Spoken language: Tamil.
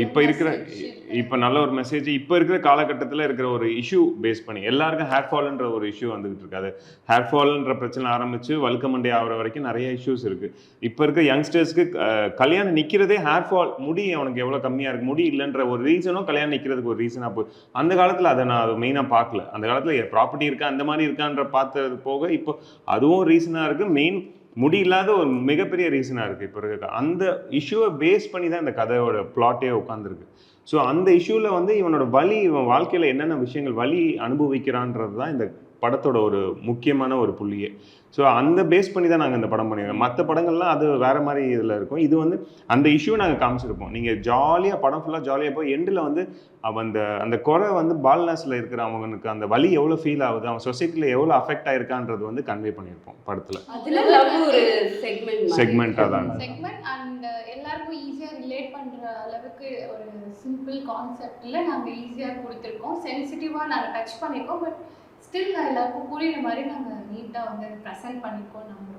இப்போ இருக்கிற இப்போ நல்ல ஒரு மெசேஜ் இப்போ இருக்கிற காலகட்டத்தில் இருக்கிற ஒரு இஷ்யூ பேஸ் பண்ணி எல்லாருக்கும் ஹேர் ஃபால்ன்ற ஒரு இஷ்யூ வந்துகிட்டு இருக்காது. ஹேர் ஃபால்ன்ற பிரச்சனை ஆரம்பிச்சு வழுக்க மண்டை ஆகிற வரைக்கும் நிறைய இஷ்யூஸ் இருக்கு. இப்போ இருக்க யங்ஸ்டர்ஸ்க்கு கல்யாணம் நிற்கிறதே ஹேர் ஃபால், முடி அவனுக்கு எவ்வளோ கம்மியாக இருக்கு, முடி இல்லைன்ற ஒரு ரீசனும் கல்யாணம் நிற்கிறதுக்கு ஒரு ரீசனாக போய் அந்த காலத்தில் அதை நான் மெயினாக பார்க்கல. அந்த காலத்தில் ப்ராப்பர்ட்டி இருக்கா அந்த மாதிரி இருக்கான்ற பார்த்தது போக இப்போ அதுவும் ரீசனாக இருக்குது. மெயின் முடி இல்லாத ஒரு மிகப்பெரிய ரீசனாக இருக்குது இப்போ இருக்க. அந்த இஷ்யூவை பேஸ் பண்ணி தான் இந்த கதையோட பிளாட்டே உட்காந்துருக்கு. ஸோ அந்த இஷ்யூவில் வந்து இவனோட வலி, இவன் வாழ்க்கையில் என்னென்ன விஷயங்கள் வலி அனுபவிக்கிறான்றது தான் இந்த படத்தோட ஒரு முக்கியமான ஒரு புள்ளியே. ஸோ அந்த பேஸ் பண்ணி தான் நாங்கள் இந்த படம் பண்ணியிருக்கோம். மற்ற படங்கள்லாம் அது வேறு மாதிரி இதில் இருக்கும். இது வந்து அந்த இஷ்யூ நாங்கள் காமிச்சிருப்போம். நீங்கள் ஜாலியாக படம் ஃபுல்லாக ஜாலியாக போய் எண்டில் வந்து அவன் அந்த அந்த குறை வந்து பால்னஸில் இருக்கிற அவனுக்கு அந்த வலி எவ்வளோ ஃபீல் ஆகுது, அவன் சொசைட்டியில் எவ்வளோ அஃபெக்ட் ஆயிருக்கான்றது வந்து கன்வே பண்ணியிருப்போம் படத்தில். ஒரு செக்மெண்ட்டாக தான் அண்ட் எல்லாருக்கும் ஈஸியாக ரிலேட் பண்ணுற அளவுக்கு ஒரு சிம்பிள் கான்செப்டில் நாங்கள் ஈஸியாக கொடுத்துருக்கோம். சென்சிட்டிவாக நாங்கள் டச் பண்ணியிருக்கோம். பட் ஸ்டில் எல்லாருக்கும் புரியுற மாதிரி நாங்கள் நீட்டாக வந்து ப்ரெசென்ட் பண்ணியிருக்கோம். நம்ம